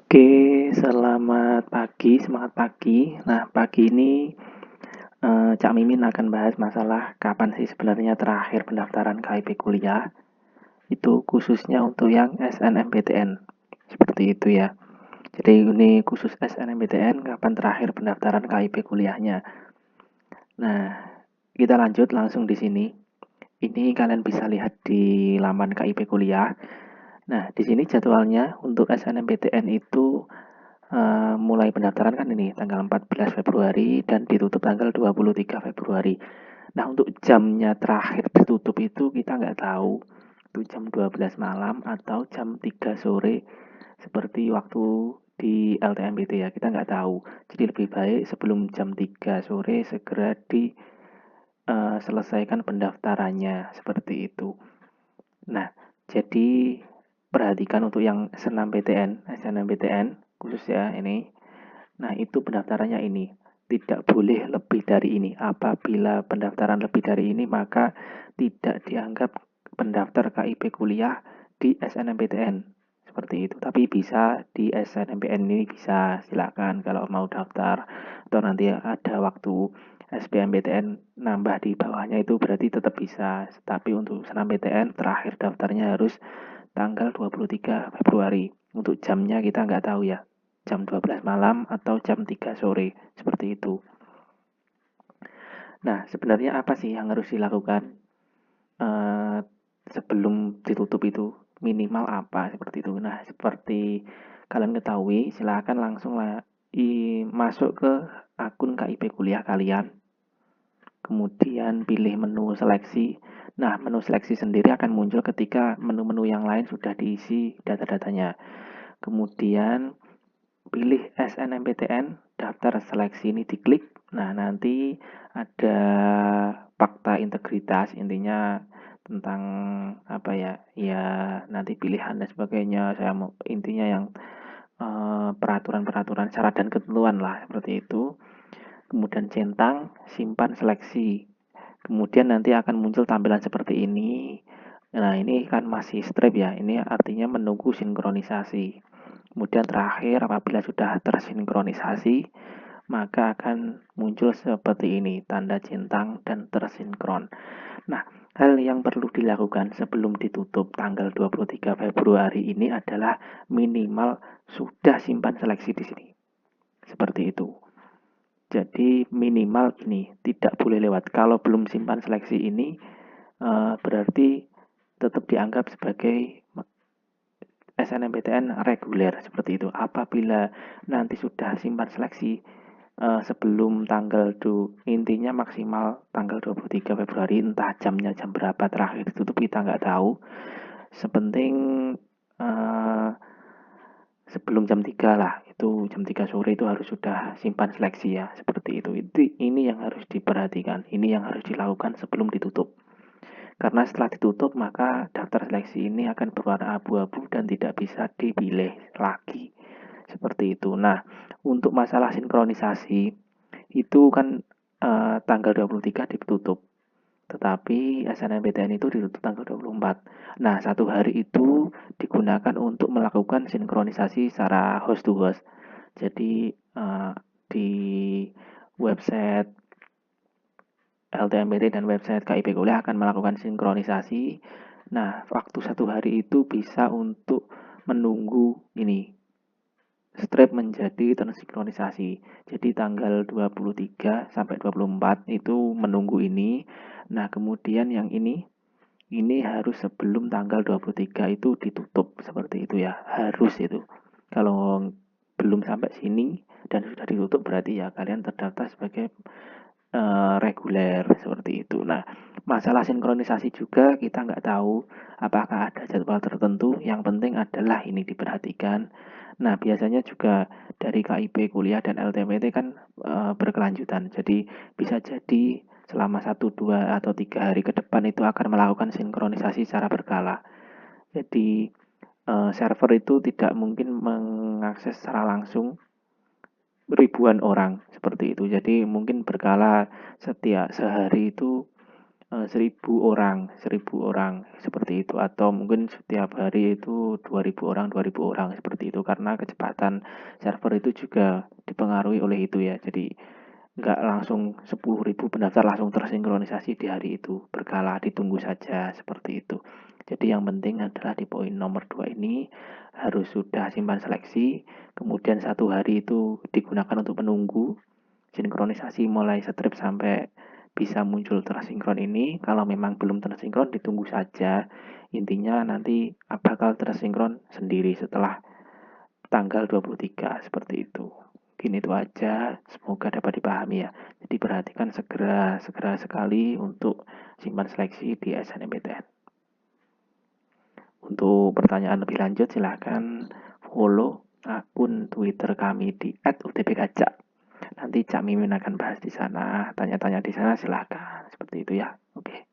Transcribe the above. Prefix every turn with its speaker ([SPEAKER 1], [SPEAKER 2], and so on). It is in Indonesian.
[SPEAKER 1] Oke, selamat pagi, semangat pagi. Nah, pagi ini Cak Mimin akan bahas masalah kapan sih sebenarnya terakhir pendaftaran KIP kuliah. Itu khususnya untuk yang SNMPTN. Seperti itu ya. Jadi ini khusus SNMPTN kapan terakhir pendaftaran KIP kuliahnya. Nah, kita lanjut langsung di sini. Ini kalian bisa lihat di laman KIP kuliah. Nah, di sini jadwalnya untuk SNMPTN itu mulai pendaftaran kan ini tanggal 14 Februari dan ditutup tanggal 23 Februari. Nah, untuk jamnya terakhir ditutup itu kita nggak tahu. Itu jam 12 malam atau jam 3 sore seperti waktu di LTMPT ya, kita nggak tahu. Jadi lebih baik sebelum jam 3 sore segera diselesaikan pendaftarannya seperti itu. Nah, jadi perhatikan untuk yang SNMPTN khusus ya ini. Nah, itu pendaftarannya ini. Tidak boleh lebih dari ini. Apabila pendaftaran lebih dari ini, maka tidak dianggap pendaftar KIP kuliah di SNMPTN. Seperti itu. Tapi bisa di SNMPTN ini bisa silakan kalau mau daftar atau nanti ada waktu SBMPTN nambah di bawahnya itu berarti tetap bisa. Tapi untuk SNMPTN terakhir daftarnya harus tanggal 23 Februari. Untuk jamnya kita nggak tahu ya, jam 12 malam atau jam 3 sore, seperti itu. Nah, sebenarnya apa sih yang harus dilakukan eh, sebelum ditutup itu? Minimal apa seperti itu. Nah, seperti kalian ketahui, silakan langsung masuk ke akun KIP kuliah kalian. Kemudian pilih menu seleksi. Nah, menu seleksi sendiri akan muncul ketika menu-menu yang lain sudah diisi data-datanya. Kemudian pilih SNMPTN, daftar seleksi ini diklik. Nah, nanti ada fakta integritas, intinya tentang apa ya? Ya, nanti pilihan dan sebagainya. Saya mau intinya yang peraturan-peraturan syarat dan ketentuan lah seperti itu. Kemudian centang, simpan seleksi. Kemudian nanti akan muncul tampilan seperti ini. Nah, ini kan masih strip ya. Ini artinya menunggu sinkronisasi. Kemudian terakhir apabila sudah tersinkronisasi, maka akan muncul seperti ini, tanda centang dan tersinkron. Nah, hal yang perlu dilakukan sebelum ditutup tanggal 23 Februari ini adalah minimal sudah simpan seleksi di sini. Seperti itu. Jadi minimal ini tidak boleh lewat. Kalau belum simpan seleksi ini berarti tetap dianggap sebagai SNMPTN reguler seperti itu. Apabila nanti sudah simpan seleksi sebelum tanggal intinya maksimal tanggal 23 Februari, entah jamnya jam berapa terakhir ditutup kita nggak tahu. Sepenting uh, sebelum jam 3 lah, itu jam 3 sore itu harus sudah simpan seleksi ya, seperti itu. Ini yang harus diperhatikan, ini yang harus dilakukan sebelum ditutup. Karena setelah ditutup maka daftar seleksi ini akan berwarna abu-abu dan tidak bisa dipilih lagi. Seperti itu. Nah, untuk masalah sinkronisasi itu kan tanggal 23 ditutup. Tetapi SNMPTN itu ditutup tanggal 24. Nah, satu hari itu digunakan untuk melakukan sinkronisasi secara host to host. Jadi di website LTMPT dan website KIP Kuliah akan melakukan sinkronisasi. Nah, waktu satu hari itu bisa untuk menunggu ini strip menjadi tersinkronisasi. Jadi tanggal 23 sampai 24 itu menunggu ini. Nah, kemudian yang ini harus sebelum tanggal 23 itu ditutup seperti itu ya. Harus itu. Kalau belum sampai sini dan sudah ditutup berarti ya kalian terdaftar sebagai reguler seperti itu. Nah, masalah sinkronisasi juga kita nggak tahu apakah ada jadwal tertentu. Yang penting adalah ini diperhatikan. Nah, biasanya juga dari KIP kuliah dan LTMT kan berkelanjutan. Jadi bisa jadi selama 1, 2, atau 3 hari ke depan itu akan melakukan sinkronisasi secara berkala. Jadi server itu tidak mungkin mengakses secara langsung ribuan orang seperti itu. Jadi mungkin berkala setiap sehari itu 1000 orang seperti itu, atau mungkin setiap hari itu 2000 orang seperti itu, karena kecepatan server itu juga dipengaruhi oleh itu ya. Jadi nggak langsung 10.000 pendaftar langsung tersinkronisasi di hari itu, berkala, ditunggu saja seperti itu. Jadi yang penting adalah di poin nomor 2 ini harus sudah simpan seleksi, kemudian 1 hari itu digunakan untuk menunggu sinkronisasi mulai strip sampai bisa muncul tersinkron ini. Kalau memang belum tersinkron ditunggu saja, intinya nanti bakal tersinkron sendiri setelah tanggal 23 seperti itu. Mungkin itu aja, semoga dapat dipahami ya. Jadi perhatikan segera sekali untuk simpan seleksi di SNMPTN. Untuk pertanyaan lebih lanjut silahkan follow akun Twitter kami di @utbkacak. Nanti Cak Mimin akan bahas di sana, tanya-tanya di sana silahkan. Seperti itu ya. Oke.